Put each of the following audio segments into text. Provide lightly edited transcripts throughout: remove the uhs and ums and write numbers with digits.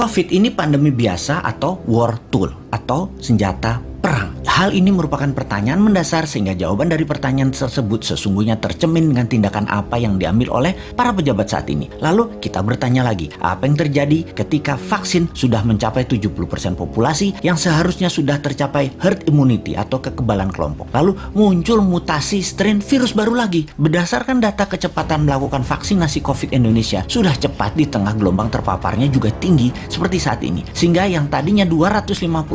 COVID ini pandemi biasa atau war tool atau senjata perang. Hal ini merupakan pertanyaan mendasar sehingga jawaban dari pertanyaan tersebut sesungguhnya tercermin dengan tindakan apa yang diambil oleh para pejabat saat ini. Lalu kita bertanya lagi, apa yang terjadi ketika vaksin sudah mencapai 70% populasi yang seharusnya sudah tercapai herd immunity atau kekebalan kelompok. Lalu muncul mutasi strain virus baru lagi. Berdasarkan data kecepatan melakukan vaksinasi COVID Indonesia sudah cepat di tengah gelombang terpaparnya juga tinggi seperti saat ini. Sehingga yang tadinya 250.000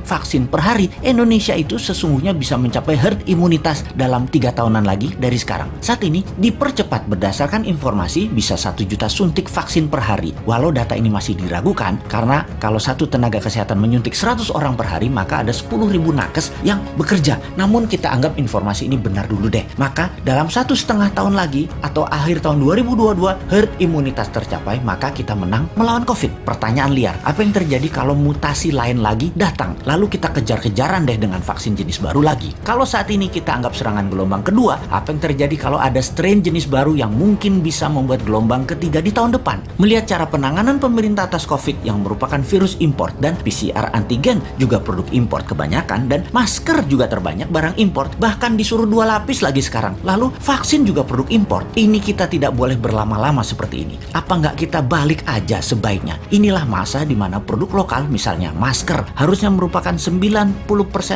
vaksin per hari, Indonesia itu sesungguhnya bisa mencapai herd imunitas dalam 3 tahunan lagi dari sekarang. Saat ini dipercepat berdasarkan informasi bisa 1 juta suntik vaksin per hari. Walau data ini masih diragukan karena kalau satu tenaga kesehatan menyuntik 100 orang per hari maka ada 10.000 nakes yang bekerja. Namun kita anggap informasi ini benar dulu deh. Maka dalam 1,5 tahun lagi atau akhir tahun 2022 herd imunitas tercapai maka kita menang melawan COVID. Pertanyaan liar, apa yang terjadi kalau mutasi lain lagi datang? Lalu kita kejar-kejaran dengan vaksin jenis baru lagi. Kalau saat ini kita anggap serangan gelombang kedua, apa yang terjadi kalau ada strain jenis baru yang mungkin bisa membuat gelombang ketiga di tahun depan? Melihat cara penanganan pemerintah atas COVID yang merupakan virus import dan PCR antigen juga produk import kebanyakan dan masker juga terbanyak barang import, bahkan disuruh 2 lapis lagi sekarang. Lalu vaksin juga produk import. Ini kita tidak boleh berlama-lama seperti ini. Apa nggak kita balik aja sebaiknya? Inilah masa di mana produk lokal, misalnya masker, harusnya merupakan 90%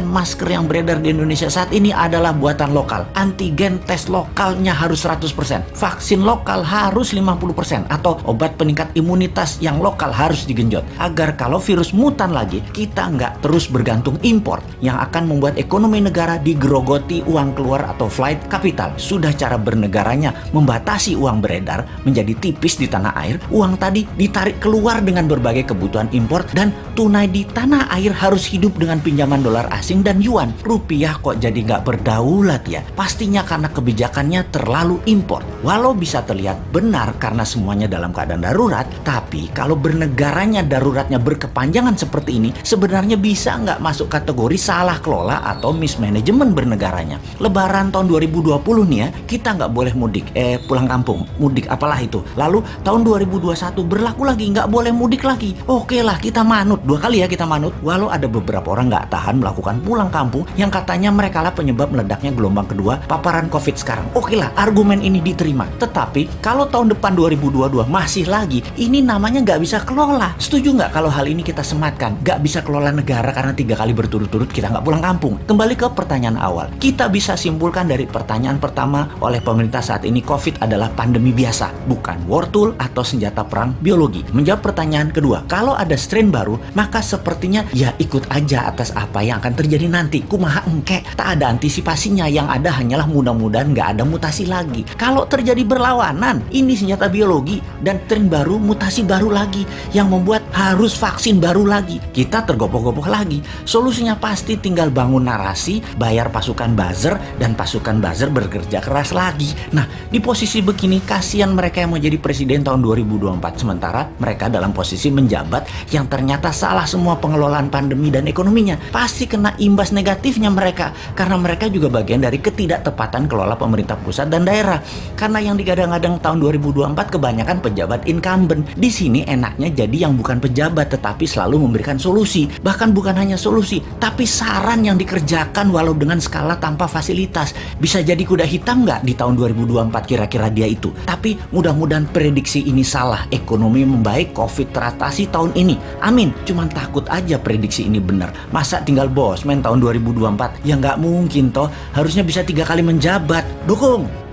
masker yang beredar di Indonesia saat ini adalah buatan lokal. Antigen tes lokalnya harus 100%. Vaksin lokal harus 50%. Atau obat peningkat imunitas yang lokal harus digenjot. Agar kalau virus mutan lagi, kita nggak terus bergantung impor yang akan membuat ekonomi negara digerogoti uang keluar atau flight capital. Sudah cara bernegaranya membatasi uang beredar menjadi tipis di tanah air, uang tadi ditarik keluar dengan berbagai kebutuhan impor dan tunai di tanah air harus hidup dengan pinjaman dolar asing dan yuan. Rupiah kok jadi nggak berdaulat ya? Pastinya karena kebijakannya terlalu impor. Walau bisa terlihat benar karena semuanya dalam keadaan darurat, tapi kalau bernegaranya daruratnya berkepanjangan seperti ini, sebenarnya bisa nggak masuk kategori salah kelola atau mismanagement bernegaranya. Lebaran tahun 2020 nih ya, kita nggak boleh mudik, pulang kampung, mudik apalah itu. Lalu tahun 2021 berlaku lagi, nggak boleh mudik lagi. Oke lah, kita manut, 2 kali ya kita manut. Walau ada beberapa orang nggak tahan melakukan pulang kampung yang katanya mereka lah penyebab meledaknya gelombang kedua paparan COVID sekarang. Oke lah, argumen ini diterima. Tetapi kalau tahun depan 2022 masih lagi, ini namanya nggak bisa kelola. Setuju nggak kalau hal ini kita sematkan? Nggak bisa kelola negara karena 3 kali berturut-turut kita nggak pulang kampung. Kembali ke pertanyaan awal. Kita bisa simpulkan dari pertanyaan pertama oleh pemerintah saat ini, COVID adalah pandemi biasa, bukan war tool atau senjata perang biologi. Menjawab pertanyaan kedua, kalau ada strain baru, maka sepertinya ya ikut aja atas apa yang akan terjadi nanti. Kumaha engke, tak ada antisipasinya, yang ada hanyalah mudah-mudahan nggak ada mutasi lagi. Kalau terjadi berlawanan, ini senjata biologi dan tren baru, mutasi baru lagi yang membuat harus vaksin baru lagi. Kita tergopoh-gopoh lagi. Solusinya pasti tinggal bangun narasi, bayar pasukan buzzer dan pasukan buzzer bekerja keras lagi. Nah, di posisi begini kasihan mereka yang mau jadi presiden tahun 2024 sementara mereka dalam posisi menjabat yang ternyata salah semua pengelolaan pandemi dan ekonominya. Pasti kena imbas negatifnya mereka karena mereka juga bagian dari ketidaktepatan kelola pemerintah pusat dan daerah. Karena yang digadang-gadang tahun 2024 kebanyakan pejabat incumbent. Di sini enaknya jadi yang bukan pejabat tetapi selalu memberikan solusi. Bahkan bukan hanya solusi, tapi saran yang dikerjakan walau dengan skala tanpa fasilitas. Bisa jadi kuda hitam nggak di tahun 2024 kira-kira dia itu. Tapi mudah-mudahan prediksi ini salah. Ekonomi membaik, COVID teratasi tahun ini. Amin. Cuman takut aja prediksi ini benar. Masa tinggal bosman tahun 2024? Ya nggak mungkin toh. Harusnya bisa 3 kali menjabat. Dukung!